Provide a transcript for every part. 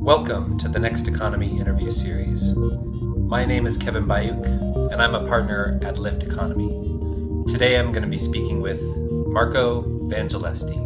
Welcome to the Next Economy interview series. My name is Kevin Bayuk, and I'm a partner at Lift Economy. Today I'm going to be speaking with Marco Vangelisti.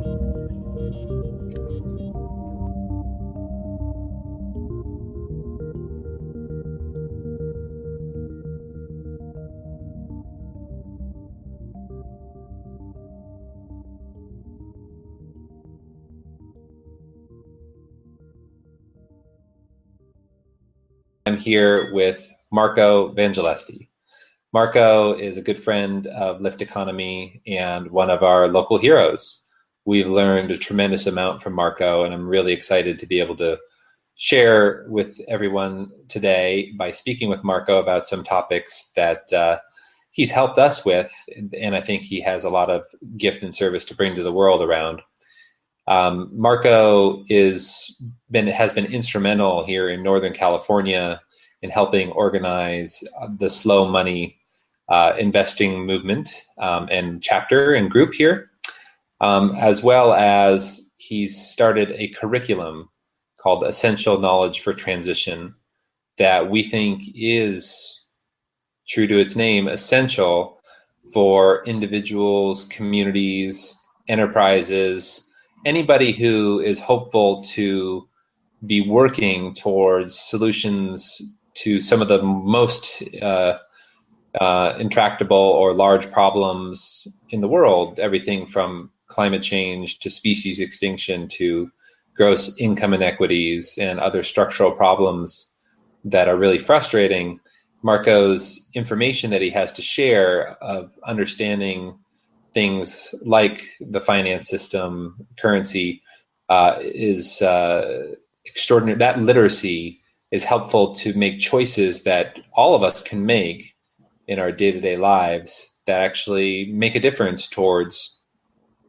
I'm here with Marco Vangelisti. Marco is a good friend of Lift Economy and one of our local heroes. We've learned a tremendous amount from Marco, and I'm really excited to be able to share with everyone today by speaking with Marco about some topics that he's helped us with, and I think he has a lot of gift and service to bring to the world around. Marco has been instrumental here in Northern California in helping organize the slow money investing movement and chapter and group here, as well as he's started a curriculum called Essential Knowledge for Transition that we think is, true to its name, essential for individuals, communities, enterprises, anybody who is hopeful to be working towards solutions to some of the most intractable or large problems in the world, everything from climate change to species extinction to gross income inequities and other structural problems that are really frustrating. Marco's information that he has to share of understanding things like the finance system, currency, is extraordinary. That literacy is helpful to make choices that all of us can make in our day-to-day lives that actually make a difference towards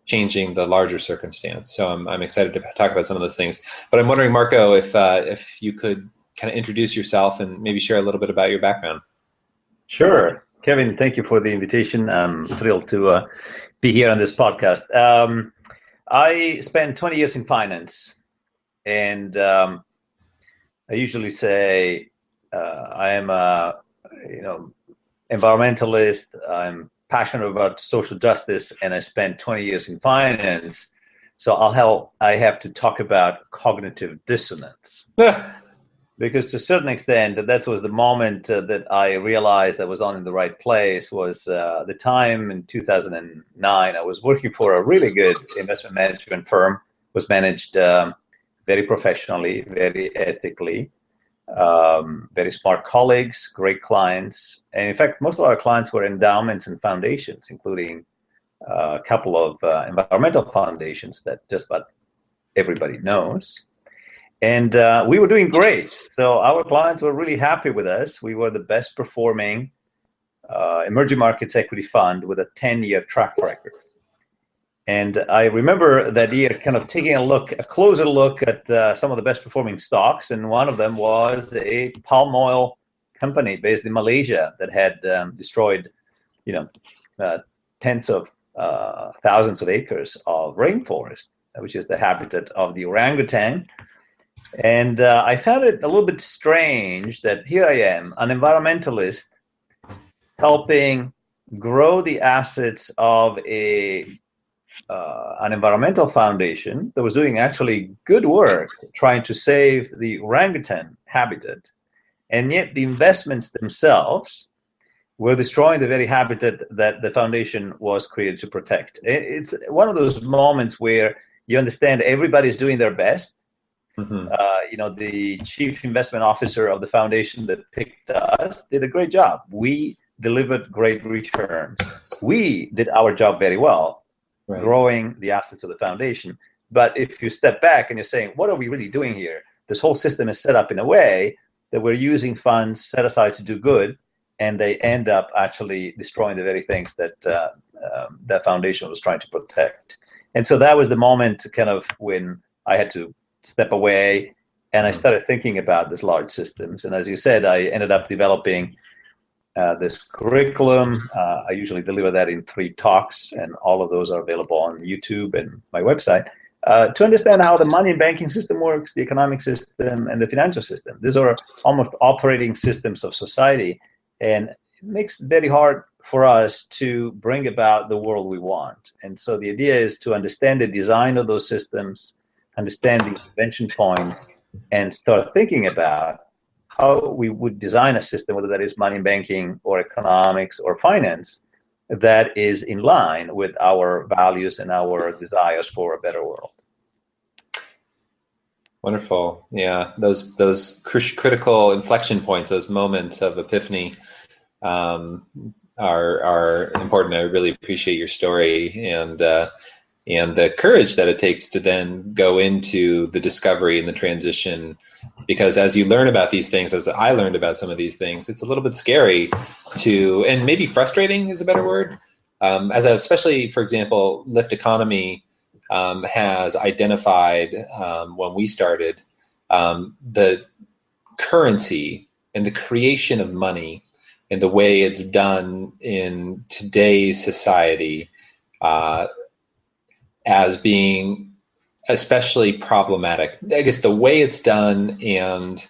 changing the larger circumstance. So I'm excited to talk about some of those things. But I'm wondering, Marco, if you could kind of introduce yourself and maybe share a little bit about your background. Sure. Kevin, thank you for the invitation. I'm thrilled to be here on this podcast. I spent 20 years in finance, and I usually say I am a environmentalist. I'm passionate about social justice, and I spent 20 years in finance. So I have to talk about cognitive dissonance. Because to a certain extent, that was the moment that I realized I was on in the right place. Was the time in 2009. I was working for a really good investment management firm. Was managed very professionally, very ethically, very smart colleagues, great clients. And in fact, most of our clients were endowments and foundations, including a couple of environmental foundations that just about everybody knows. And we were doing great. So our clients were really happy with us. We were the best performing emerging markets equity fund with a 10-year track record. And I remember that year kind of taking a closer look at some of the best performing stocks. And one of them was a palm oil company based in Malaysia that had destroyed, tens of thousands of acres of rainforest, which is the habitat of the orangutan. And I found it a little bit strange that here I am, an environmentalist, helping grow the assets of an environmental foundation that was doing actually good work trying to save the orangutan habitat. And yet the investments themselves were destroying the very habitat that the foundation was created to protect. It's one of those moments where you understand everybody's doing their best. Mm-hmm. The chief investment officer of the foundation that picked us did a great job. We delivered great returns. We did our job very well, right, growing the assets of the foundation. But if you step back and you're saying, what are we really doing here? This whole system is set up in a way that we're using funds set aside to do good, and they end up actually destroying the very things that that foundation was trying to protect. And so that was the moment kind of when I had to step away, and I started thinking about these large systems. And as you said, I ended up developing this curriculum. I usually deliver that in 3 talks, and all of those are available on YouTube and my website. to understand how the money and banking system works, the economic system, and the financial system. These are almost operating systems of society, and it makes it very hard for us to bring about the world we want. And so the idea is to understand the design of those systems, understand the intervention points, and start thinking about how we would design a system, whether that is money and banking or economics or finance, that is in line with our values and our desires for a better world. Wonderful. Yeah, those critical inflection points, those moments of epiphany, are important. I really appreciate your story and the courage that it takes to then go into the discovery and the transition. Because as you learn about these things, as I learned about some of these things, it's a little bit scary to, and maybe frustrating is a better word. Especially, for example, Lyft Economy has identified when we started the currency and the creation of money and the way it's done in today's society as being especially problematic. I guess the way it's done and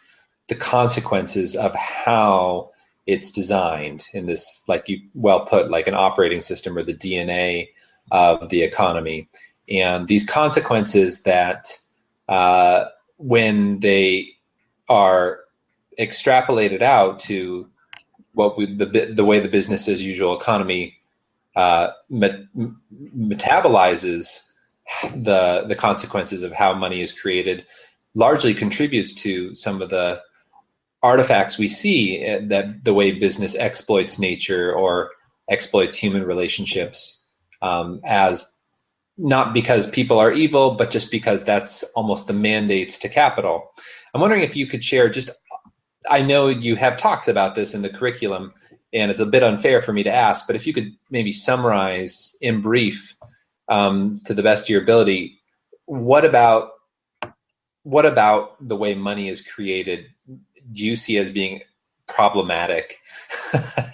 the consequences of how it's designed in this, like you well put, like an operating system or the DNA of the economy. And these consequences that when they are extrapolated out to what the way the business as usual economy metabolizes the consequences of how money is created, largely contributes to some of the artifacts we see, that the way business exploits nature or exploits human relationships, as not because people are evil, but just because that's almost the mandates to capital. I'm wondering if you could share just, I know you have talks about this in the curriculum, and it's a bit unfair for me to ask, but if you could maybe summarize in brief, to the best of your ability, what about the way money is created do you see as being problematic?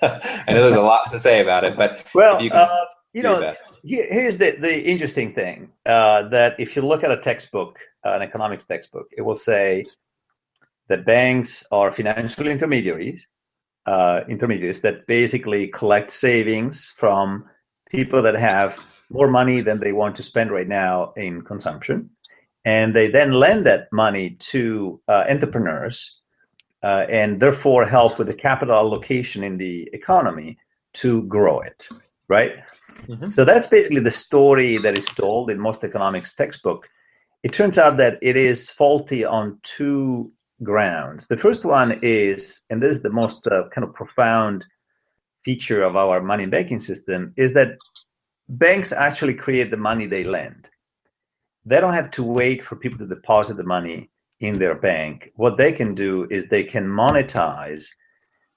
I know there's a lot to say about it, but well, if you could here's the interesting thing, that if you look at a textbook, an economics textbook, it will say that banks are financial intermediaries that basically collect savings from people that have more money than they want to spend right now in consumption. And they then lend that money to entrepreneurs and therefore help with the capital allocation in the economy to grow it, right? Mm-hmm. So that's basically the story that is told in most economics textbook. It turns out that it is faulty on two grounds. The first one is, and this is the most kind of profound feature of our money and banking system, is that banks actually create the money they lend. They don't have to wait for people to deposit the money in their bank. What they can do is they can monetize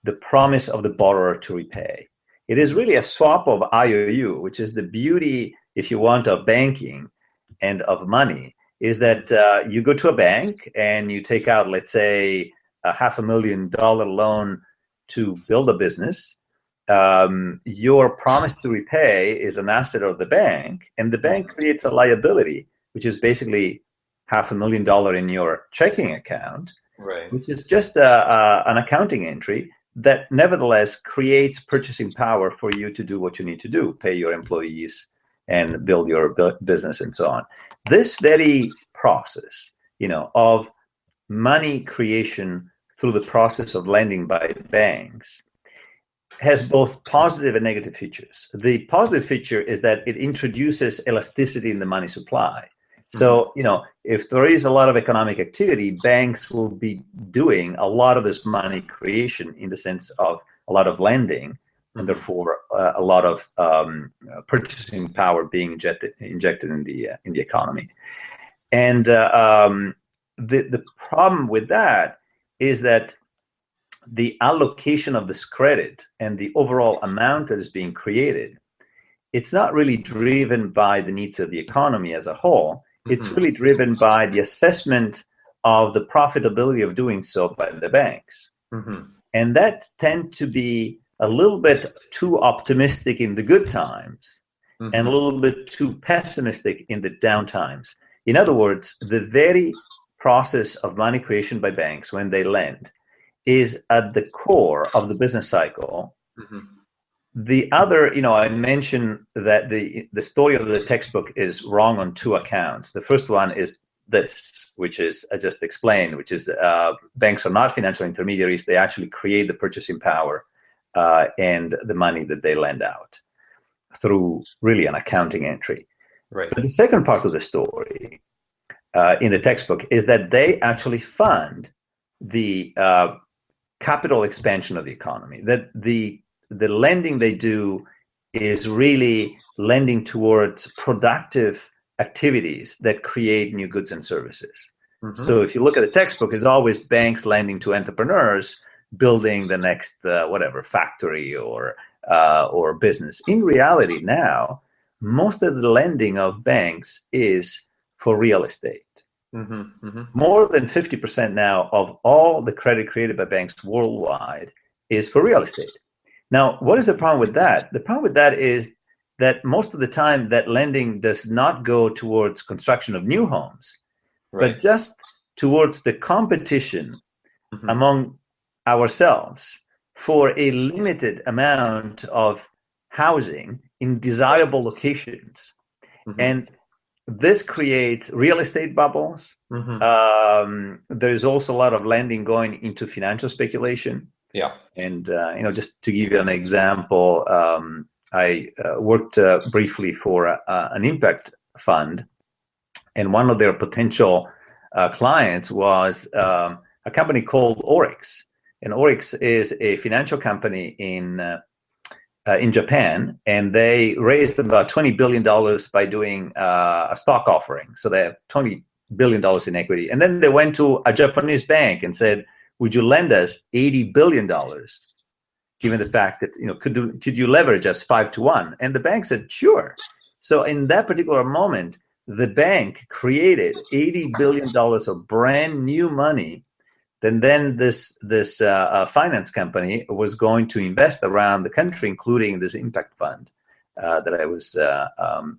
the promise of the borrower to repay. It is really a swap of IOU, which is the beauty, if you want, of banking and of money, is that you go to a bank and you take out, let's say, a $500,000 loan to build a business. Your promise to repay is an asset of the bank, and the bank creates a liability, which is basically $500,000 in your checking account, right, which is just an accounting entry that nevertheless creates purchasing power for you to do what you need to do, pay your employees and build your business and so on. This very process, of money creation through the process of lending by banks has both positive and negative features. The positive feature is that it introduces elasticity in the money supply. So, if there is a lot of economic activity, banks will be doing a lot of this money creation in the sense of a lot of lending, and therefore a lot of purchasing power being injected in the economy. And the problem with that is that the allocation of this credit and the overall amount that is being created, it's not really driven by the needs of the economy as a whole. It's really driven by the assessment of the profitability of doing so by the banks. And that tends to be a little bit too optimistic in the good times and a little bit too pessimistic in the down times. In other words, the very process of money creation by banks when they lend is at the core of the business cycle. Mm-hmm. The other, I mentioned that the story of the textbook is wrong on two accounts. The first one is this, which is I just explained, which is banks are not financial intermediaries. They actually create the purchasing power and the money that they lend out through really an accounting entry. Right. But the second part of the story in the textbook is that they actually fund the capital expansion of the economy. That the lending they do is really lending towards productive activities that create new goods and services. Mm-hmm. So if you look at the textbook, it's always banks lending to entrepreneurs building the next factory or business. In reality now, most of the lending of banks is for real estate. Mm-hmm, mm-hmm. More than 50% now of all the credit created by banks worldwide is for real estate. Now, what is the problem with that? The problem with that is that most of the time that lending does not go towards construction of new homes, right, but just towards the competition mm-hmm. among ourselves for a limited amount of housing in desirable locations. Mm-hmm. And this creates real estate bubbles. Mm-hmm. There is also a lot of lending going into financial speculation. Yeah. And, just to give you an example, I worked briefly for an impact fund, and one of their potential clients was a company called Oryx. And Oryx is a financial company in Japan, and they raised about $20 billion by doing a stock offering. So they have $20 billion in equity. And then they went to a Japanese bank and said, would you lend us $80 billion, given the fact that, could you leverage us 5-1? And the bank said, sure. So in that particular moment, the bank created $80 billion of brand new money. And then this finance company was going to invest around the country, including this impact fund that I was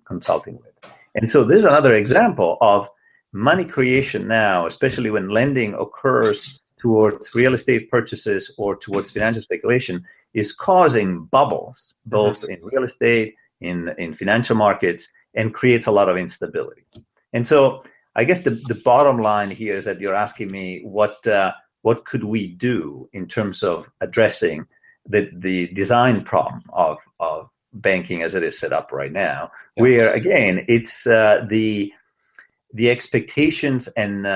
consulting with. And so this is another example of money creation now, especially when lending occurs towards real estate purchases or towards financial speculation, is causing bubbles, both in real estate, in financial markets, and creates a lot of instability. And so I guess the bottom line here is that you're asking me what could we do in terms of addressing the design problem of banking as it is set up right now, where again it's the expectations and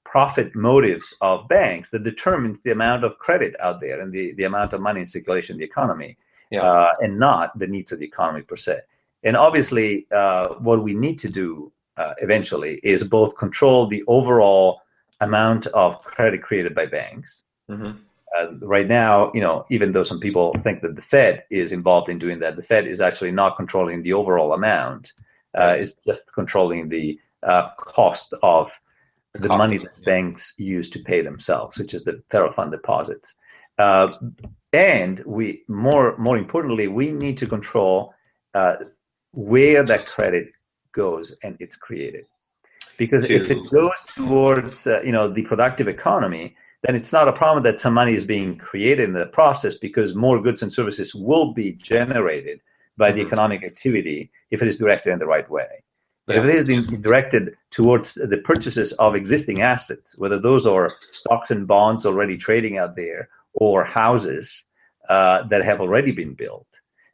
profit motives of banks that determines the amount of credit out there and the amount of money in circulation in the economy, and not the needs of the economy per se. And obviously, what we need to do eventually is both control the overall amount of credit created by banks. Mm-hmm. Right now, even though some people think that the Fed is involved in doing that, the Fed is actually not controlling the overall amount. It's just controlling the cost of the money that banks use to pay themselves, which is the federal fund deposits. And we, more importantly, we need to control where that credit goes and it's created. Because if it goes towards the productive economy, then it's not a problem that some money is being created in the process, because more goods and services will be generated by the economic activity if it is directed in the right way. But if it is directed towards the purchases of existing assets, whether those are stocks and bonds already trading out there or houses that have already been built,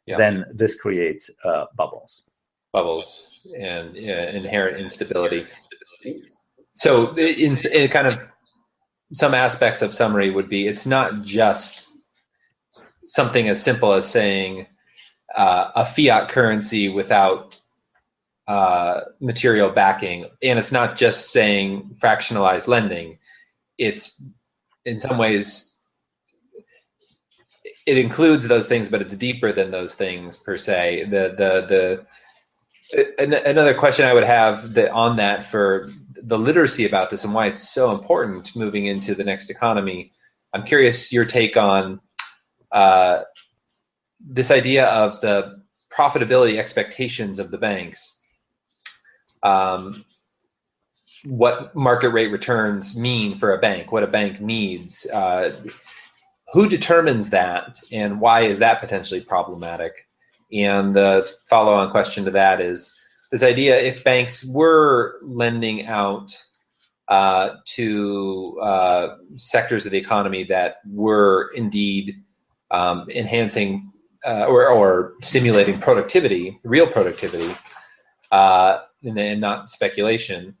then this creates bubbles and inherent instability. So in kind of some aspects of summary would be, it's not just something as simple as saying a fiat currency without material backing, and it's not just saying fractionalized lending. It's in some ways it includes those things, but it's deeper than those things per se. Another question I would have on that for the literacy about this and why it's so important moving into the next economy. I'm curious your take on this idea of the profitability expectations of the banks. what market rate returns mean for a bank, what a bank needs. Who determines that, and why is that potentially problematic? And the follow-on question to that is this idea: if banks were lending out to sectors of the economy that were indeed enhancing or stimulating productivity, real productivity, and not speculation,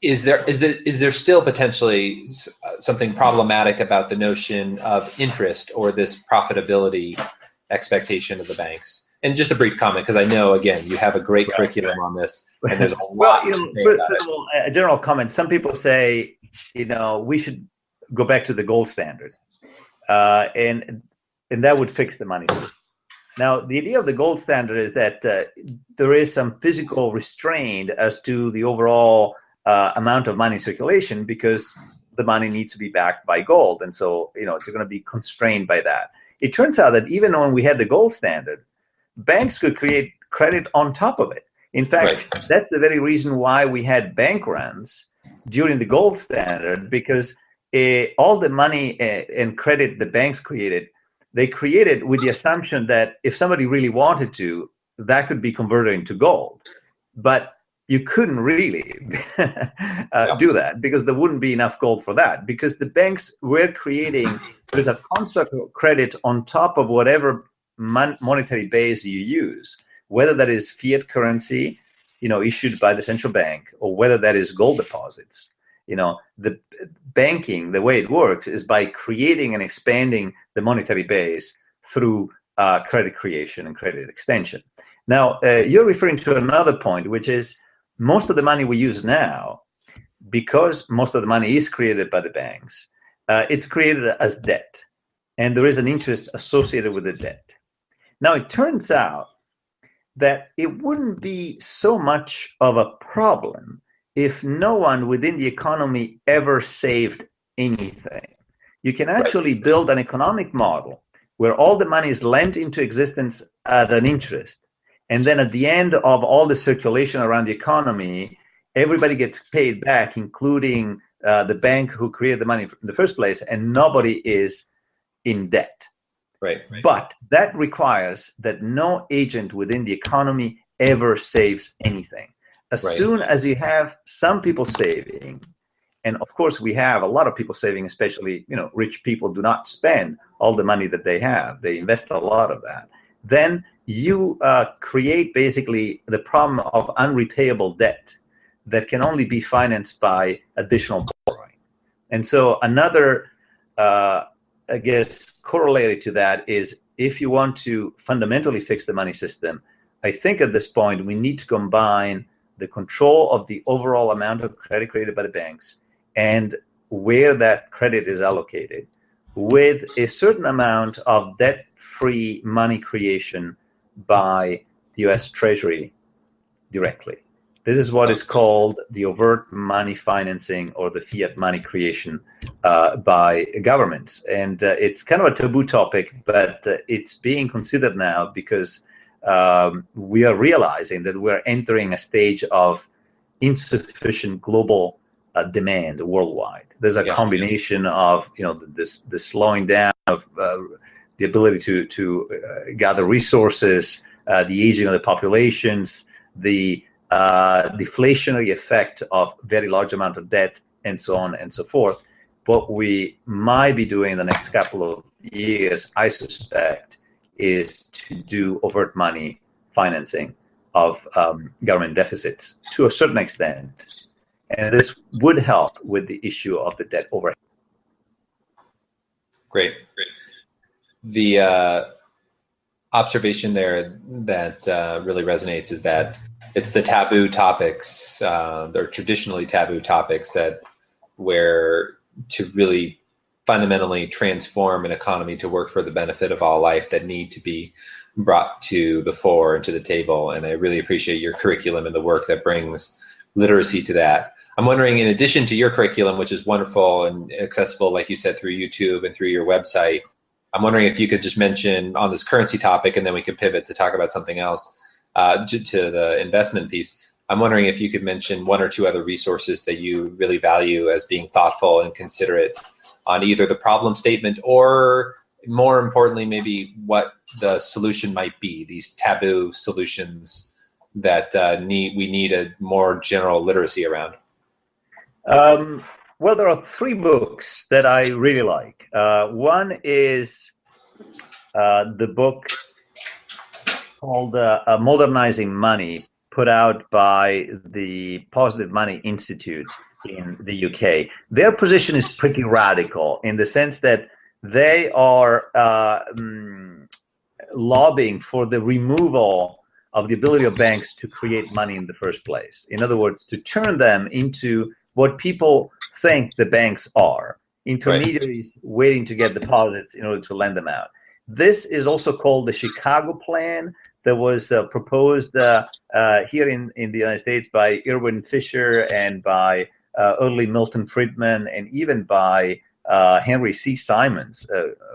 is there still potentially something problematic about the notion of interest or this profitability expectation of the banks? And just a brief comment, because I know, again, you have a great curriculum on this, and there's a lot to say about it. First of all, a general comment. Some people say, we should go back to the gold standard, and that would fix the money system. Now, the idea of the gold standard is that there is some physical restraint as to the overall amount of money in circulation, because the money needs to be backed by gold, and so it's going to be constrained by that. It turns out that even when we had the gold standard, banks could create credit on top of it. In fact, That's the very reason why we had bank runs during the gold standard, because all the money and credit the banks created, they created with the assumption that if somebody really wanted to, that could be converted into gold. But you couldn't really do that, because there wouldn't be enough gold for that, because the banks were creating, there's a construct of credit on top of whatever monetary base you use, whether that is fiat currency, issued by the central bank, or whether that is gold deposits. The banking, the way it works is by creating and expanding the monetary base through credit creation and credit extension. Now, you're referring to another point, which is most of the money we use now, because most of the money is created by the banks, it's created as debt, and there is an interest associated with the debt. Now, it turns out that it wouldn't be so much of a problem if no one within the economy ever saved anything. You can actually build an economic model where all the money is lent into existence at an interest, and then at the end of all the circulation around the economy, everybody gets paid back, including the bank who created the money in the first place, and nobody is in debt. Right. But that requires that no agent within the economy ever saves anything. As soon as you have some people saving, and of course we have a lot of people saving, especially rich people do not spend all the money that they have, they invest a lot of that, then you create basically the problem of unrepayable debt that can only be financed by additional borrowing. And so another corollary to that is, if you want to fundamentally fix the money system, I think at this point we need to combine the control of the overall amount of credit created by the banks and where that credit is allocated with a certain amount of debt-free money creation by the U.S. Treasury directly. This is what is called the overt money financing, or the fiat money creation by governments. And it's kind of a taboo topic, but it's being considered now because we are realizing that we're entering a stage of insufficient global demand worldwide. There's a combination of the slowing down of the ability to gather resources, the aging of the populations, the deflationary effect of very large amount of debt, and so on and so forth. What we might be doing in the next couple of years, I suspect, is to do overt money financing of government deficits to a certain extent. And this would help with the issue of the debt overhead. Great. The observation there that really resonates is that it's the taboo topics, they're traditionally taboo topics, that where to really fundamentally transform an economy to work for the benefit of all life, that need to be brought to the fore and to the table. And I really appreciate your curriculum and the work that brings literacy to that. I'm wondering, in addition to your curriculum, which is wonderful and accessible, like you said, through YouTube and through your website, I'm wondering if you could just mention on this currency topic, and then we could pivot to talk about something else, to the investment piece. I'm wondering if you could mention one or two other resources that you really value as being thoughtful and considerate on either the problem statement or, more importantly, maybe what the solution might be, these taboo solutions that we need a more general literacy around. Well, there are three books that I really like. One is the book called Modernizing Money, put out by the Positive Money Institute in the UK. Their position is pretty radical in the sense that they are lobbying for the removal of the ability of banks to create money in the first place. In other words, to turn them into what people think the banks are, intermediaries waiting to get deposits in order to lend them out. This is also called the Chicago Plan that was proposed here in the United States by Irwin Fisher and by early Milton Friedman and even by Henry C. Simons,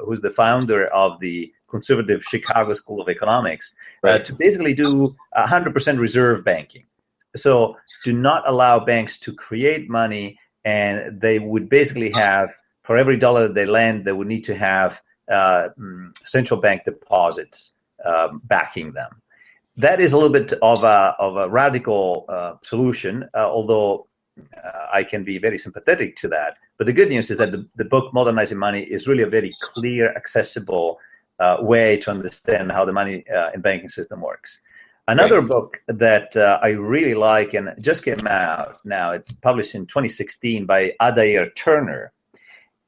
who's the founder of the conservative Chicago School of Economics, to basically do 100% reserve banking. So to not allow banks to create money, and they would basically have, for every dollar that they lend, they would need to have central bank deposits backing them. That is a little bit of a radical solution, although I can be very sympathetic to that. But the good news is that the book Modernizing Money is really a very clear, accessible way to understand how the money and banking system works. Another book that I really like and just came out now, it's published in 2016 by Adair Turner,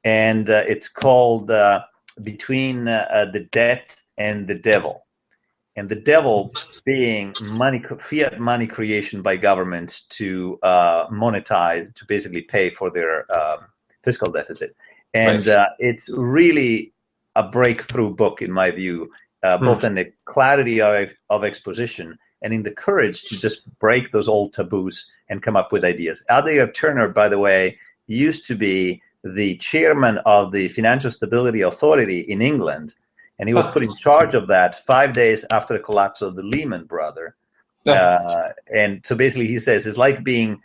and it's called Between the Debt and the Devil. And the devil being fiat money creation by governments to monetize, to basically pay for their fiscal deficit. And it's really a breakthrough book, in my view, both in the clarity of exposition and in the courage to just break those old taboos and come up with ideas. Adair Turner, by the way, used to be the chairman of the Financial Stability Authority in England, and he was put in charge of that 5 days after the collapse of the Lehman Brothers. And so basically he says it's like being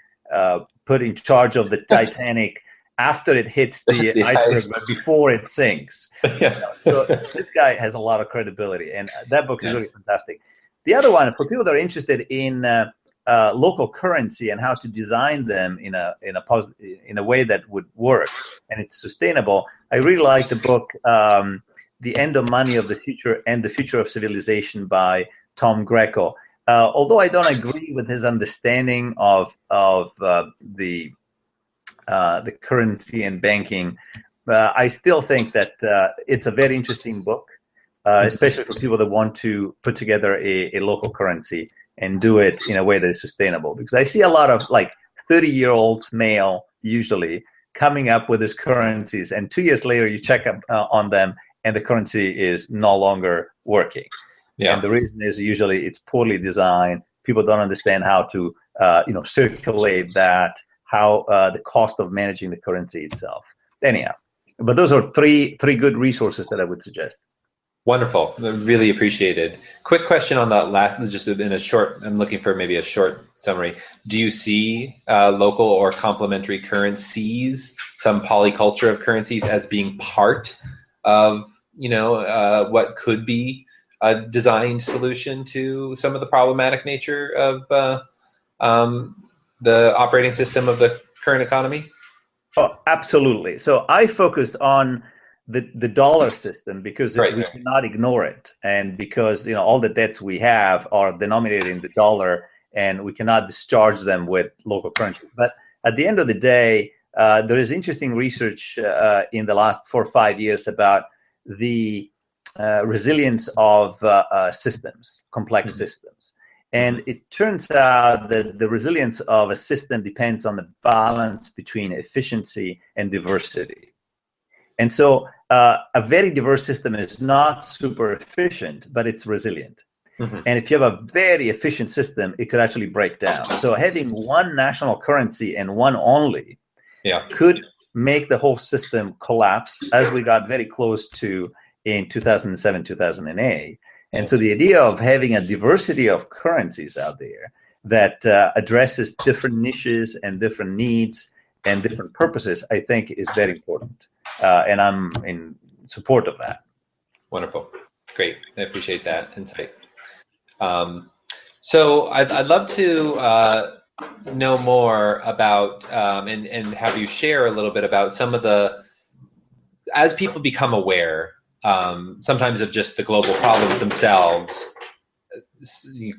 put in charge of the Titanic after it hits the iceberg, but before it sinks. So this guy has a lot of credibility, and that book is really fantastic. The other one, for people that are interested in local currency and how to design them in a way that would work and it's sustainable, I really like the book The End of Money of the Future and the Future of Civilization by Tom Greco. Although I don't agree with his understanding of the currency and banking, I still think that it's a very interesting book, especially for people that want to put together a local currency and do it in a way that is sustainable. Because I see a lot of 30-year-olds, male usually, coming up with these currencies, and 2 years later you check up on them and the currency is no longer working. And the reason is usually it's poorly designed. People don't understand how to circulate that, how the cost of managing the currency itself. Anyhow, but those are three good resources that I would suggest. Wonderful. Really appreciated. Quick question on that last, just in a short, I'm looking for maybe a short summary. Do you see local or complementary currencies, some polyculture of currencies, as being part of, what could be a designed solution to some of the problematic nature of the operating system of the current economy? Oh, absolutely. So I focused on the dollar system because we cannot ignore it, and because all the debts we have are denominated in the dollar, and we cannot discharge them with local currency. But at the end of the day, there is interesting research in the last 4 or 5 years about the resilience of systems, complex systems. And it turns out that the resilience of a system depends on the balance between efficiency and diversity. And so a very diverse system is not super efficient, but it's resilient. And if you have a very efficient system, it could actually break down. So having one national currency and one only could make the whole system collapse, as we got very close to in 2007, 2008. And so the idea of having a diversity of currencies out there that addresses different niches and different needs and different purposes, I think is very important. And I'm in support of that. Wonderful. Great. I appreciate that insight. So I'd love to know more about and have you share a little bit about some of the, as people become aware sometimes of just the global problems themselves,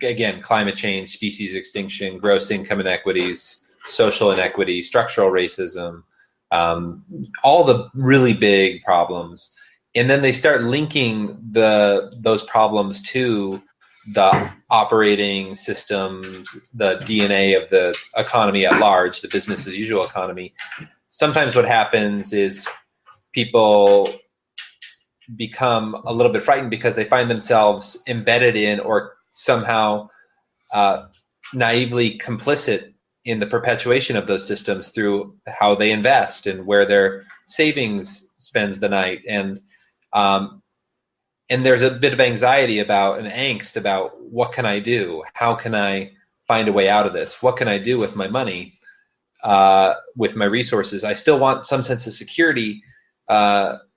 again, climate change, species extinction, gross income inequities, social inequity, structural racism, all the really big problems. And then they start linking those problems to the operating systems, the DNA of the economy at large, the business as usual economy. Sometimes what happens is people become a little bit frightened because they find themselves embedded in or somehow naively complicit in the perpetuation of those systems through how they invest and where their savings spends the night. And there's a bit of anxiety about and angst about what can I do? How can I find a way out of this? What can I do with my money, with my resources? I still want some sense of security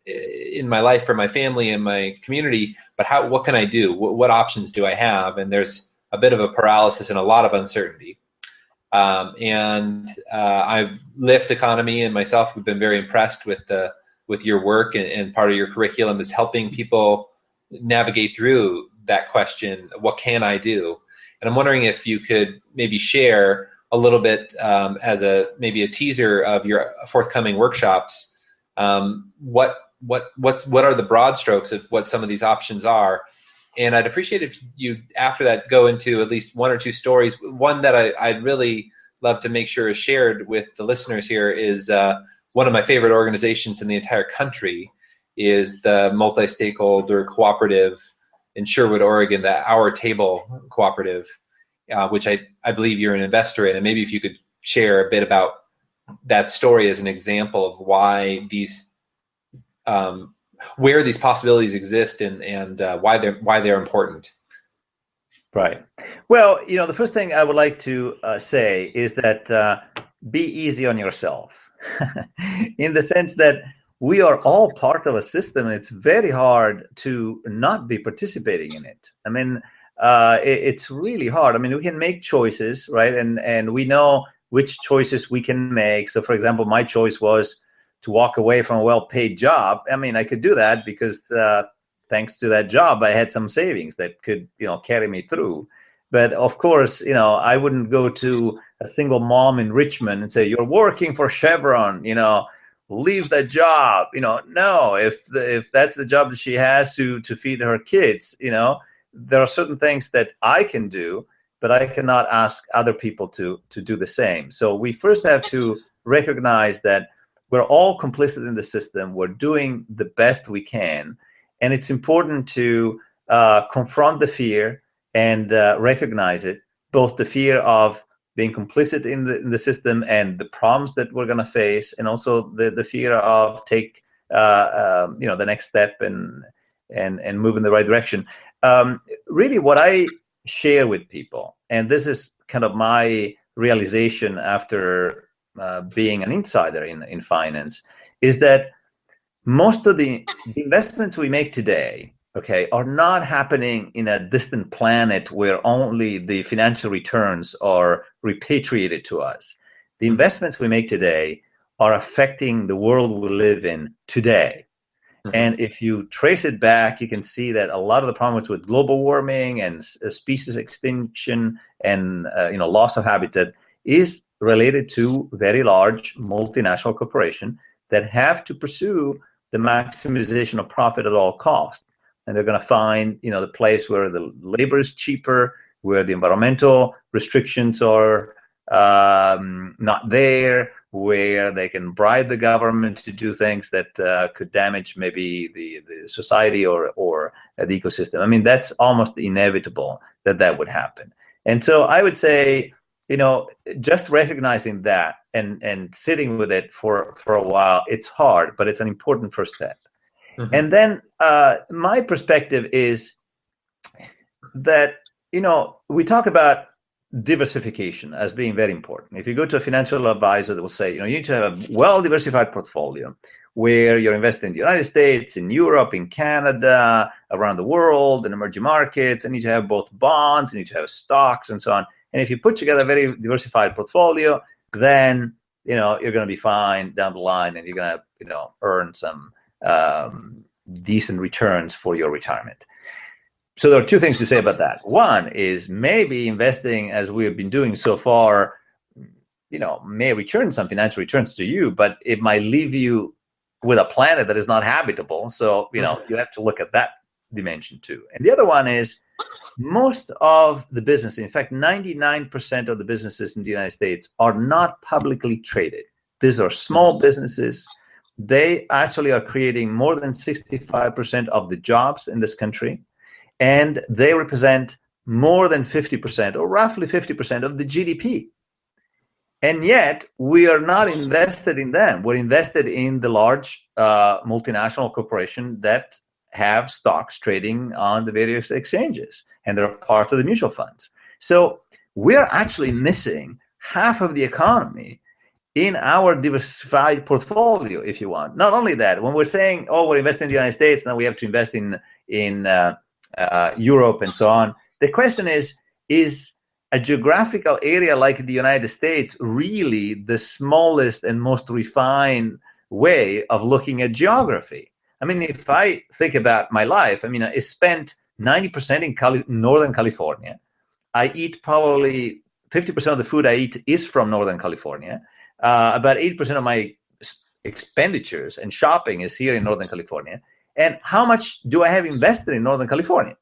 in my life for my family and my community, but what can I do? What options do I have? And there's a bit of a paralysis and a lot of uncertainty. I've Lyft Economy and myself have been very impressed with your work, and part of your curriculum is helping people navigate through that question, what can I do? And I'm wondering if you could maybe share a little bit as maybe a teaser of your forthcoming workshops. What are the broad strokes of what some of these options are? And I'd appreciate if you, after that, go into at least one or two stories. One that I'd really love to make sure is shared with the listeners here is one of my favorite organizations in the entire country is the multi-stakeholder cooperative in Sherwood, Oregon, the Our Table Cooperative, which I believe you're an investor in. And maybe if you could share a bit about that story as an example of why these where these possibilities exist and why they're important. Right. Well, the first thing I would like to say is that be easy on yourself, in the sense that we are all part of a system, and it's very hard to not be participating in it. I mean, it's really hard. I mean, we can make choices, right? And we know which choices we can make. So, for example, my choice was to walk away from a well-paid job. I mean, I could do that because thanks to that job, I had some savings that could, carry me through. But of course, I wouldn't go to a single mom in Richmond and say, "You're working for Chevron, leave that job." No, if that's the job that she has to feed her kids, there are certain things that I can do, but I cannot ask other people to do the same. So we first have to recognize that we're all complicit in the system. We're doing the best we can. And it's important to confront the fear and recognize it, both the fear of being complicit in the system and the problems that we're going to face, and also the fear of take the next step and move in the right direction. Really, what I share with people, and this is kind of my realization after being an insider in finance, is that most of the investments we make today, are not happening in a distant planet where only the financial returns are repatriated to us. The investments we make today are affecting the world we live in today. And if you trace it back, you can see that a lot of the problems with global warming and species extinction and loss of habitat is related to very large multinational corporations that have to pursue the maximization of profit at all costs. And they're going to find, the place where the labor is cheaper, where the environmental restrictions are not there, where they can bribe the government to do things that could damage maybe the society or the ecosystem. I mean, that's almost inevitable that would happen. And so I would say, just recognizing that and sitting with it for a while, it's hard, but it's an important first step. Mm-hmm. And then my perspective is that, we talk about diversification as being very important. If you go to a financial advisor, they will say, you need to have a well-diversified portfolio where you're investing in the United States, in Europe, in Canada, around the world, in emerging markets, and you need to have both bonds, and you need to have stocks, and so on. And if you put together a very diversified portfolio, then you're going to be fine down the line, and you're going to earn some decent returns for your retirement. So there are two things to say about that. One is maybe investing, as we have been doing so far, may return some financial returns to you, but it might leave you with a planet that is not habitable. So, you have to look at that dimension too. And the other one is most of the business, in fact, 99% of the businesses in the United States are not publicly traded. These are small businesses. They actually are creating more than 65% of the jobs in this country. And they represent more than 50% or roughly 50% of the GDP. And yet we are not invested in them. We're invested in the large multinational corporations that have stocks trading on the various exchanges, and they're part of the mutual funds. So we're actually missing half of the economy in our diversified portfolio, if you want. Not only that, when we're saying, we're investing in the United States, now we have to invest in Europe and so on, the question is a geographical area like the United States really the smallest and most refined way of looking at geography? I mean, if I think about my life, I spent 90% in Northern California. I eat probably 50% of the food I eat is from Northern California. About 80% of my expenditures and shopping is here in Northern California. And how much do I have invested in Northern California?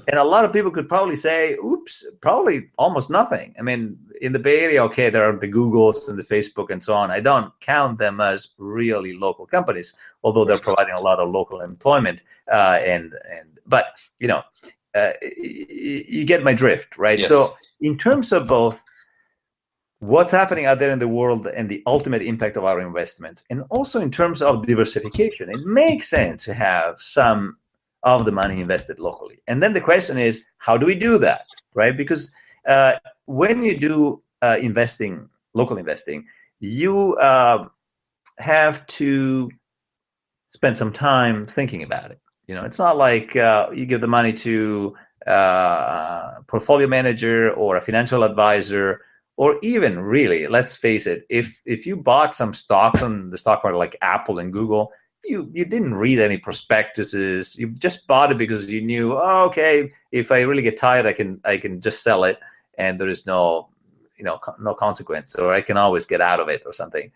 And a lot of people could probably say, oops, probably almost nothing. In the Bay Area, okay, there are the Googles and the Facebook and so on. I don't count them as really local companies, although they're providing a lot of local employment. But you get my drift, right? Yes. So in terms of both what's happening out there in the world and the ultimate impact of our investments, and also in terms of diversification, it makes sense to have some of the money invested locally. And then the question is, how do we do that, right? Because when you do local investing, you have to spend some time thinking about it. It's not like you give the money to a portfolio manager or a financial advisor, or even really, let's face it, if you bought some stocks on the stock market like Apple and Google, you didn't read any prospectuses. You just bought it because you knew, okay, if I really get tired, I can just sell it, and there is no consequence, or I can always get out of it or something.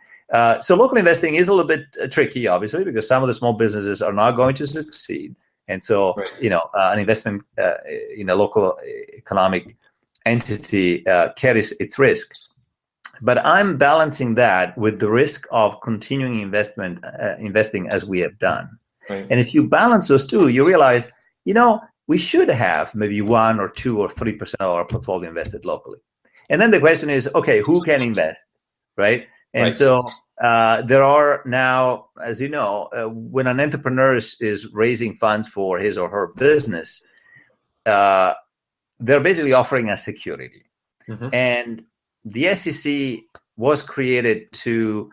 So local investing is a little bit tricky, obviously, because some of the small businesses are not going to succeed, and so an investment in a local economic entity carries its risk. But I'm balancing that with the risk of continuing investing as we have done. Right. And if you balance those two, you realize, we should have maybe 1 or 2 or 3% of our portfolio invested locally. And then the question is, okay, who can invest, right? And so there are now, as you know, when an entrepreneur is raising funds for his or her business, they're basically offering a security. Mm-hmm. And the SEC was created to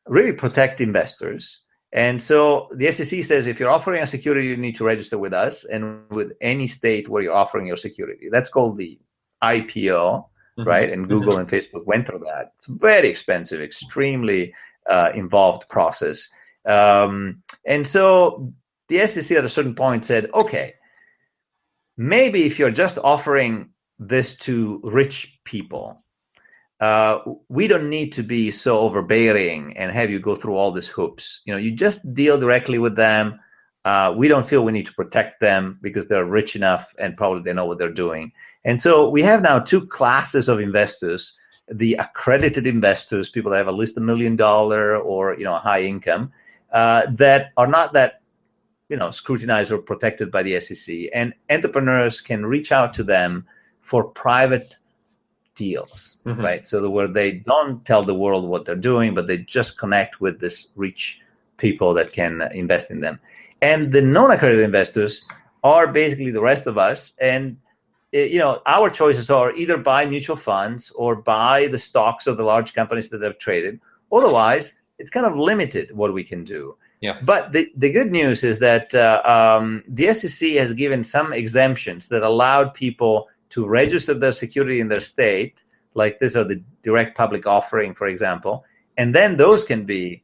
really protect investors. And so the SEC says, if you're offering a security, you need to register with us and with any state where you're offering your security. That's called the IPO, mm-hmm. right? And Google and Facebook went through that. It's very expensive, extremely involved process. And so the SEC at a certain point said, okay, maybe if you're just offering this to rich people, we don't need to be so overbearing and have you go through all these hoops. You just deal directly with them. We don't feel we need to protect them because they're rich enough and probably they know what they're doing. And so we have now 2 classes of investors: the accredited investors, people that have at least $1 million or high income, that are not that scrutinized or protected by the SEC, and entrepreneurs can reach out to them for private deals, mm-hmm. right? So where they don't tell the world what they're doing, but they just connect with this rich people that can invest in them. And the non-accredited investors are basically the rest of us, and our choices are either buy mutual funds or buy the stocks of the large companies that have traded. Otherwise, it's kind of limited what we can do. Yeah. But the good news is that the SEC has given some exemptions that allowed people to register their security in their state, like these are the direct public offering, for example, and then those can be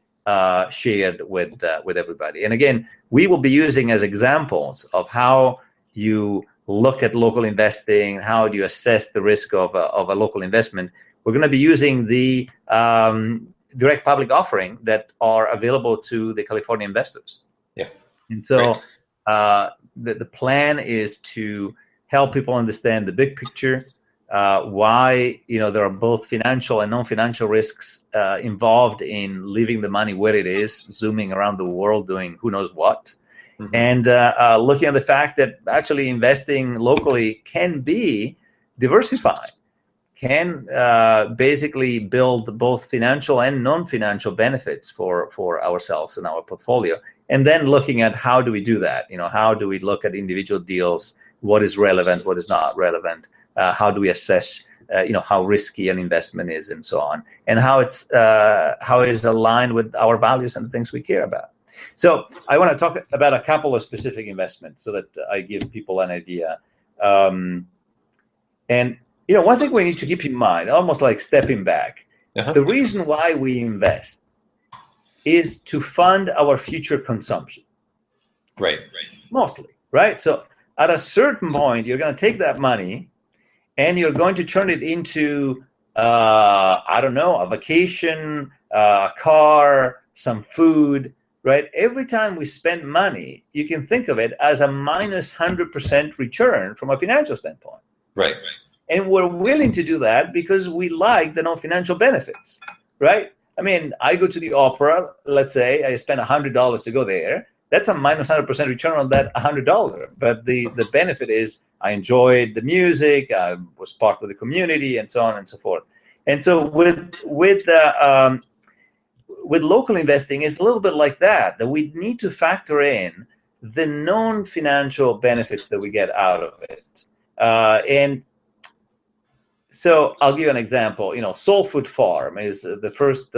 shared with everybody. And again, we will be using as examples of how you look at local investing, how do you assess the risk of a local investment. We're going to be using the direct public offering that are available to the California investors. Yeah. And so the plan is to help people understand the big picture, why there are both financial and non-financial risks involved in leaving the money where it is, zooming around the world doing who knows what. Mm-hmm. And looking at the fact that actually investing locally can be diversified, can basically build both financial and non-financial benefits for ourselves and our portfolio. And then looking at how do we do that? How do we look at individual deals? What is relevant? What is not relevant? How do we assess, how risky an investment is, and so on, and how it's aligned with our values and the things we care about. So I want to talk about a couple of specific investments so that I give people an idea. And one thing we need to keep in mind, almost like stepping back, the reason why we invest is to fund our future consumption. Right. Mostly, right? So at a certain point, you're going to take that money and you're going to turn it into, a vacation, a car, some food, right? Every time we spend money, you can think of it as a minus 100% return from a financial standpoint. Right. And we're willing to do that because we like the non-financial benefits, right? I mean, I go to the opera, let's say I spend $100 to go there. That's a minus 100% return on that $100. But the benefit is I enjoyed the music, I was part of the community, and so on and so forth. And so with local investing, it's a little bit like that we need to factor in the non-financial benefits that we get out of it. And so I'll give you an example. Soul Food Farm is the first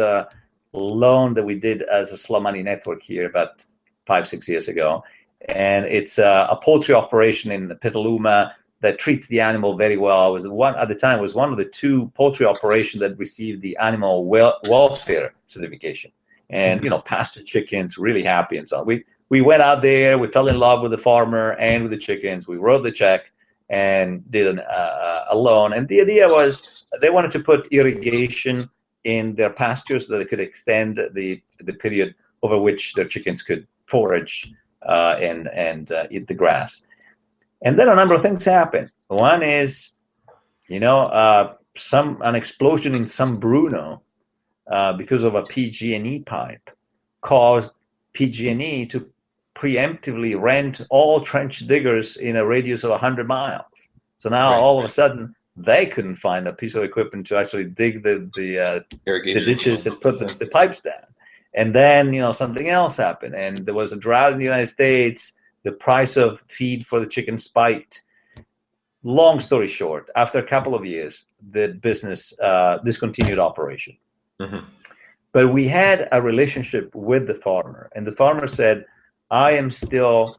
loan that we did as a slow money network here about 5-6 years ago. And it's a poultry operation in Petaluma that treats the animal very well. It was one at the time was one of the 2 poultry operations that received the animal welfare certification. And pasture chickens, really happy and so on. We went out there, we fell in love with the farmer and with the chickens. We wrote the check and did a loan. And the idea was they wanted to put irrigation in their pastures so that they could extend the period over which their chickens could forage and eat the grass. And then a number of things happen. One is, an explosion in San Bruno because of a PG&E pipe caused PG&E to preemptively rent all trench diggers in a radius of 100 miles. So now all of a sudden they couldn't find a piece of equipment to actually dig the ditches and put the pipes down. And then something else happened, and there was a drought in the United States. The price of feed for the chicken spiked. Long story short, after a couple of years, the business discontinued operation. Mm-hmm. But we had a relationship with the farmer, and the farmer said, I am still,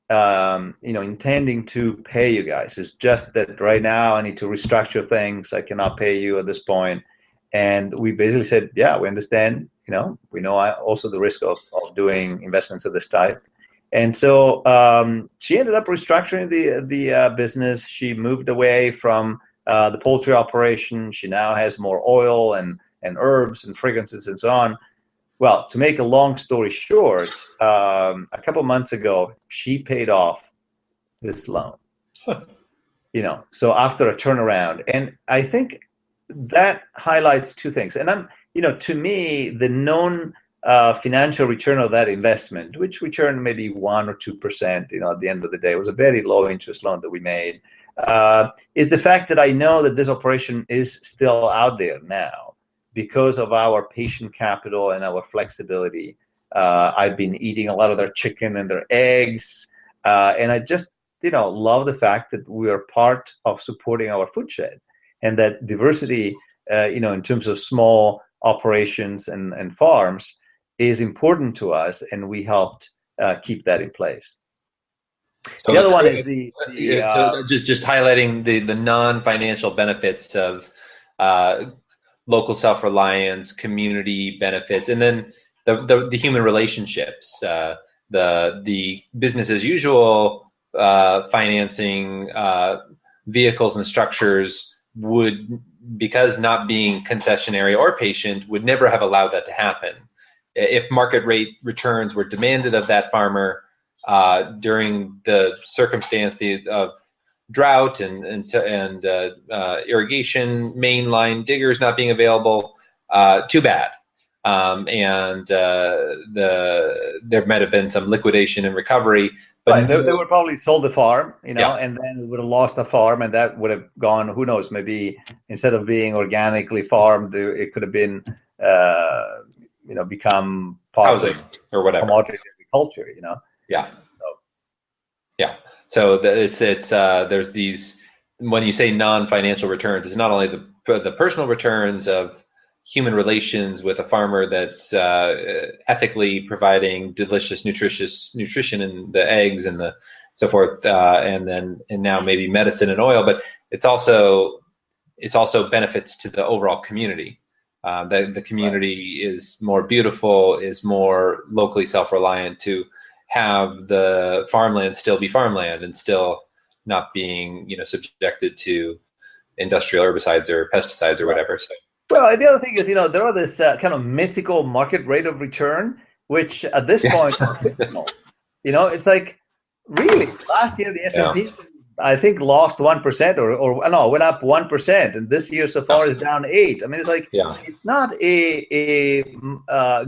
intending to pay you guys. It's just that right now I need to restructure things. I cannot pay you at this point. And we basically said, yeah, we understand. We know also the risk of doing investments of this type. And so she ended up restructuring the business. She moved away from the poultry operation. She now has more oil and herbs and fragrances and so on. Well, to make a long story short, a couple months ago, she paid off this loan. So after a turnaround. And I think that highlights 2 things. And to me, the financial return of that investment, which returned maybe 1 or 2%, at the end of the day, it was a very low interest loan that we made, is the fact that I know that this operation is still out there now. Because of our patient capital and our flexibility, I've been eating a lot of their chicken and their eggs, and I just love the fact that we are part of supporting our food chain, and that diversity, in terms of small operations and farms, is important to us, and we helped keep that in place. So the other one is just highlighting the non-financial benefits of local self-reliance, community benefits, and then the human relationships, the business as usual financing vehicles and structures would, because not being concessionary or patient, would never have allowed that to happen. If market rate returns were demanded of that farmer during the circumstance of drought and irrigation mainline diggers not being available, too bad. There might have been some liquidation and recovery. But right, they would probably sold the farm, and then would have lost the farm, and that would have gone, who knows, maybe instead of being organically farmed, it could have been, become part housing of or whatever, commodity agriculture, Yeah. So it's there's these, when you say non-financial returns, it's not only the personal returns of human relations with a farmer that's ethically providing delicious, nutrition in the eggs and the so forth, and now maybe medicine and oil, but it's also benefits to the overall community. The community is more beautiful, is more locally self-reliant, to have the farmland still be farmland and still not being, subjected to industrial herbicides or pesticides or whatever. So. Well, the other thing is, there are this kind of mythical market rate of return, which at this point, it's like, really, last year the S&P, I think, lost 1% or no, went up 1%, and this year so far is down 8%. I mean, it's like, it's not a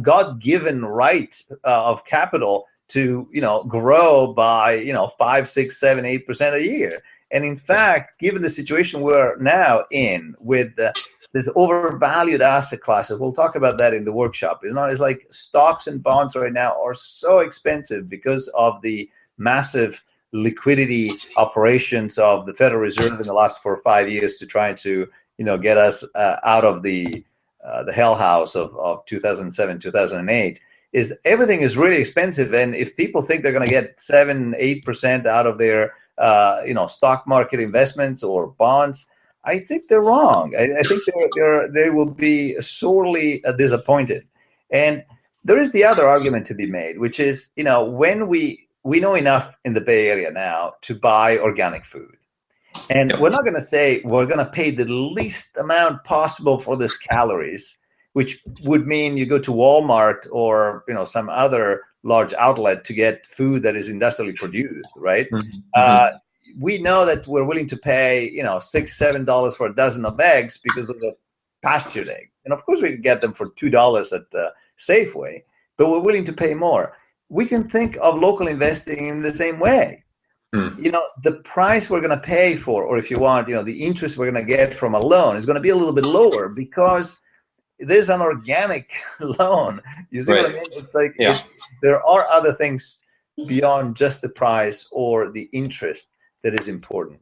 God-given right of capital to grow by 5, 6, 7, 8% a year. And in fact, given the situation we're now in with this overvalued asset classes, we'll talk about that in the workshop. It's like stocks and bonds right now are so expensive because of the massive liquidity operations of the Federal Reserve in the last 4 or 5 years to try to get us out of the hell house of 2007, 2008. Is everything is really expensive, and if people think they're going to get 7, 8% out of their stock market investments or bonds, I think they're wrong. I think they will be sorely disappointed. And there is the other argument to be made, which is, when we know enough in the Bay Area now to buy organic food, and we're not going to say we're going to pay the least amount possible for these calories, which would mean you go to Walmart or some other large outlet to get food that is industrially produced, right? Mm-hmm. We know that we're willing to pay $6, $7 for a dozen of eggs because of the pastured egg, and of course we can get them for $2 at Safeway, but we're willing to pay more. We can think of local investing in the same way. The price we're going to pay for, or if you want, the interest we're going to get from a loan is going to be a little bit lower because there's an organic loan. You see what I mean? It's like there are other things beyond just the price or the interest that is important.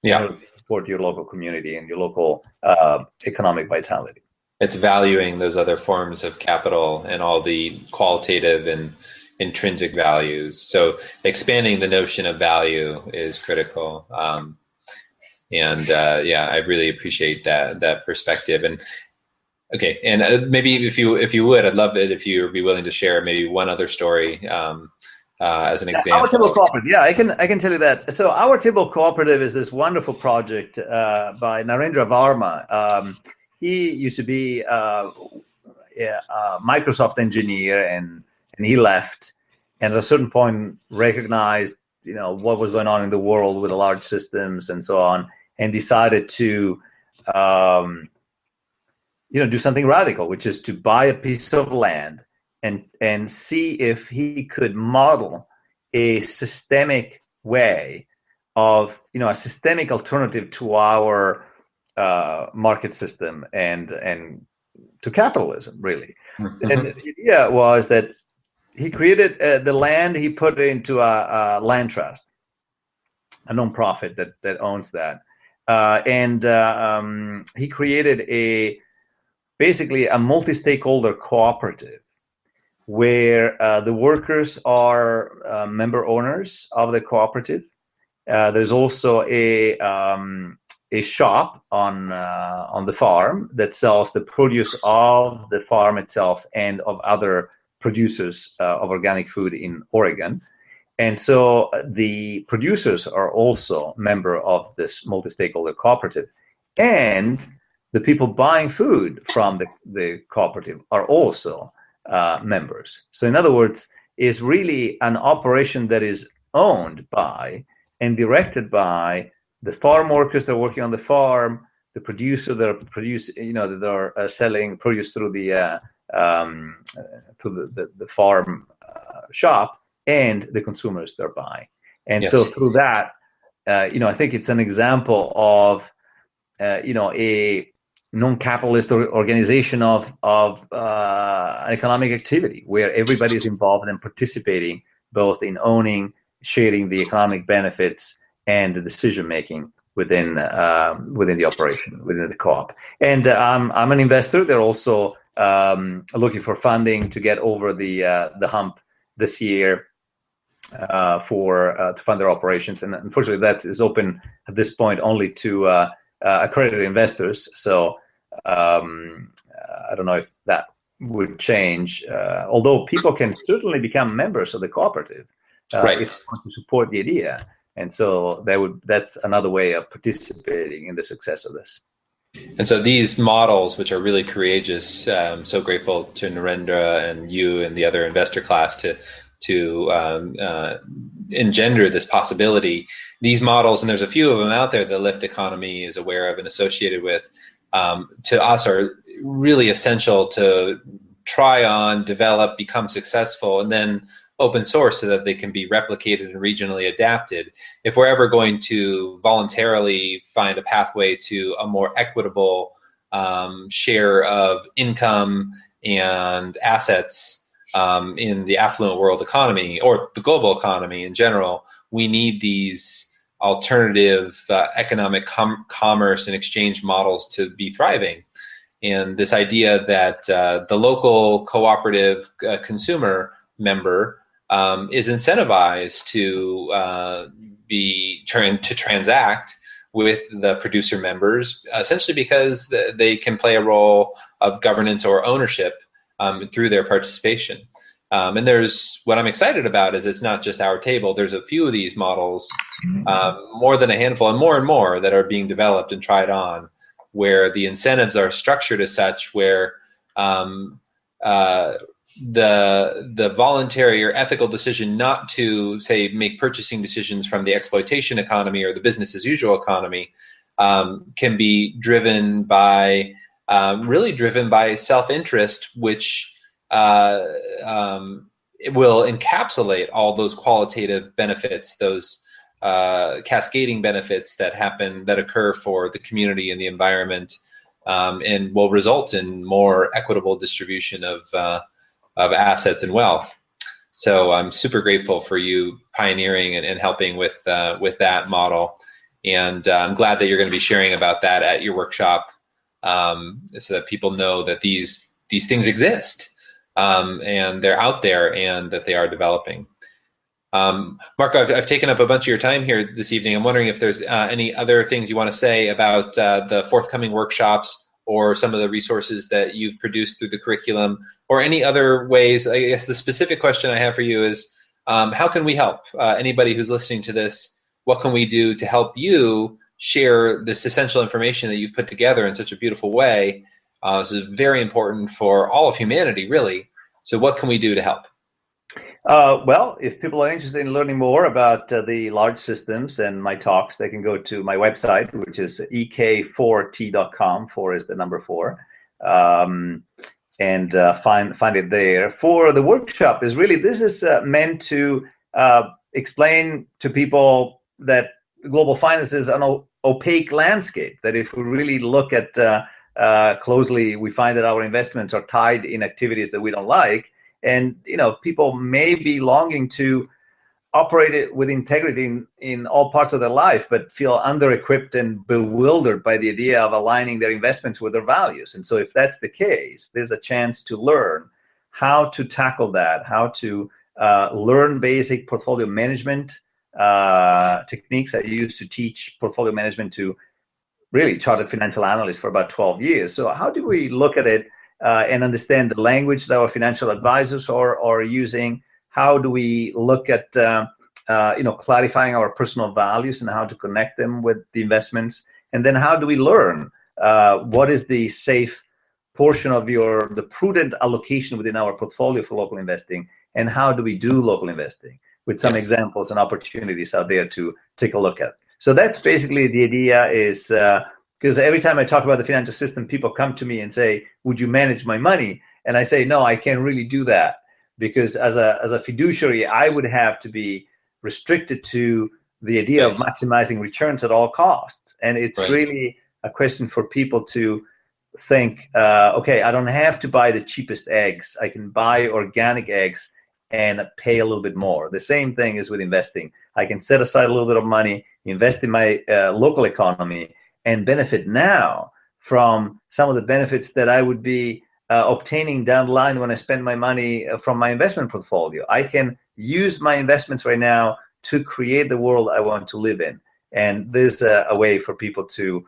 To support your local community and your local economic vitality. It's valuing those other forms of capital and all the qualitative and intrinsic values. So expanding the notion of value is critical. I really appreciate that perspective. And okay, and maybe if you would, I'd love it if you'd be willing to share maybe one other story as an example. Our Table Cooperative, I can tell you that. So our Table Cooperative is this wonderful project by Narendra Varma. He used to be a Microsoft engineer, and he left, and at a certain point recognized what was going on in the world with the large systems and so on, and decided to do something radical, which is to buy a piece of land and see if he could model a systemic way of, a systemic alternative to our market system and to capitalism, really. Mm-hmm. And the idea was that he created the land, he put it into a land trust. a nonprofit that owns that. He created basically a multi-stakeholder cooperative where the workers are member owners of the cooperative. There's also a shop on the farm that sells the produce of the farm itself and of other producers of organic food in Oregon. And so the producers are also member of this multi-stakeholder cooperative, and the people buying food from the cooperative are also members. So in other words, it's really an operation that is owned by and directed by the farm workers that are working on the farm, the producer that are selling produce through the farm shop, and the consumers that are buying. And Yes. so through that, I think it's an example of a non-capitalist organization of economic activity where everybody is involved and participating both in owning, sharing the economic benefits and the decision making within the operation, within the co-op. And I'm an investor. They're also looking for funding to get over the hump this year to fund their operations. And unfortunately, that is open at this point only to accredited investors. So I don't know if that would change. Although people can certainly become members of the cooperative Right. if they want to support the idea. And so that's another way of participating in the success of this. And so these models, which are really courageous, so grateful to Narendra and you and the other investor class to engender this possibility. These models, and there's a few of them out there that Lyft Economy is aware of and associated with, to us are really essential to try on, develop, become successful, and then open source so that they can be replicated and regionally adapted. If we're ever going to voluntarily find a pathway to a more equitable share of income and assets in the affluent world economy or the global economy in general, we need these alternative economic commerce and exchange models to be thriving. And this idea that the local cooperative consumer member is incentivized to transact with the producer members, essentially because they can play a role of governance or ownership through their participation. And there's what I'm excited about is it's not just our table. There's a few of these models, more than a handful, and more that are being developed and tried on, where the incentives are structured as such where the voluntary or ethical decision not to, say, make purchasing decisions from the exploitation economy or the business as usual economy can be driven by self-interest, which it will encapsulate all those qualitative benefits, those cascading benefits that occur for the community and the environment, and will result in more equitable distribution of assets and wealth. So I'm super grateful for you pioneering and helping with that model, and I'm glad that you're going to be sharing about that at your workshop, so that people know that these things exist, and they're out there and that they are developing. Marco, I've taken up a bunch of your time here this evening. I'm wondering if there's any other things you want to say about the forthcoming workshops or some of the resources that you've produced through the curriculum, or any other ways. I guess the specific question I have for you is, how can we help anybody who's listening to this? What can we do to help you share this essential information that you've put together in such a beautiful way? This is very important for all of humanity, really. So what can we do to help? Well, if people are interested in learning more about the large systems and my talks, they can go to my website, which is ek4t.com. 4 is the number 4, and find it there. For the workshop, this is meant to explain to people that global finance is an opaque landscape. That if we really look at closely, we find that our investments are tied in activities that we don't like. And people may be longing to operate it with integrity in all parts of their life, but feel under-equipped and bewildered by the idea of aligning their investments with their values. And so if that's the case, there's a chance to learn how to tackle that, how to learn basic portfolio management techniques. I used to teach portfolio management to really chartered financial analysts for about 12 years. So how do we look at it and understand the language that our financial advisors are using? How do we look at clarifying our personal values and how to connect them with the investments? And then how do we learn what is the safe portion of the prudent allocation within our portfolio for local investing, and how do we do local investing, with some examples and opportunities out there to take a look at. So that's basically the idea, is because every time I talk about the financial system, people come to me and say, would you manage my money? And I say, no, I can't really do that, because as a fiduciary, I would have to be restricted to the idea of maximizing returns at all costs. And it's really a question for people to think, okay, I don't have to buy the cheapest eggs. I can buy organic eggs and pay a little bit more. The same thing is with investing. I can set aside a little bit of money, invest in my local economy, and benefit now from some of the benefits that I would be obtaining down the line when I spend my money from my investment portfolio. I can use my investments right now to create the world I want to live in. And there's a way for people to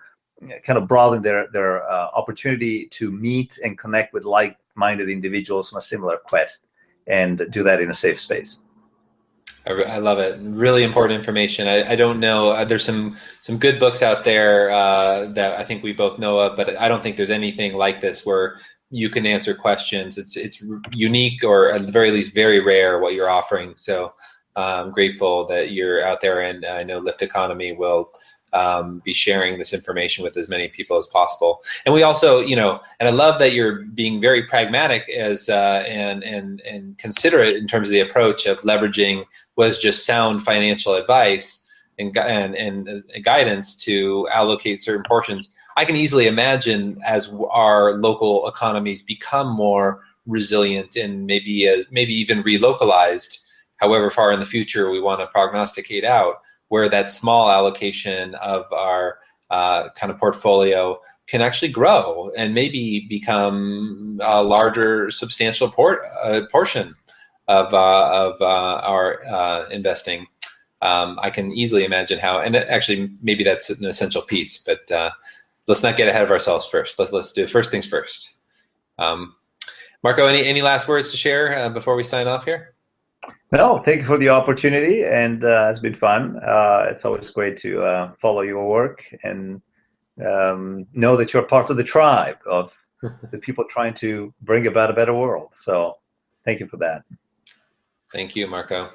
kind of broaden their opportunity to meet and connect with like-minded individuals on a similar quest, and do that in a safe space. I love it. Really important information. I don't know. There's some good books out there that I think we both know of, but I don't think there's anything like this where you can answer questions. It's unique, or at the very least very rare, what you're offering. So I'm grateful that you're out there, and I know Lift Economy will be sharing this information with as many people as possible. And we also, and I love that you're being very pragmatic and considerate in terms of the approach of leveraging what is just sound financial advice and guidance to allocate certain portions. I can easily imagine, as our local economies become more resilient and maybe even relocalized, however far in the future we want to prognosticate out, where that small allocation of our kind of portfolio can actually grow and maybe become a larger, substantial portion of our investing. I can easily imagine how, and actually maybe that's an essential piece, but let's not get ahead of ourselves first. Let's do first things first. Marco, any last words to share before we sign off here? No, thank you for the opportunity, and it's been fun. It's always great to follow your work and know that you're part of the tribe of the people trying to bring about a better world. So thank you for that. Thank you, Marco.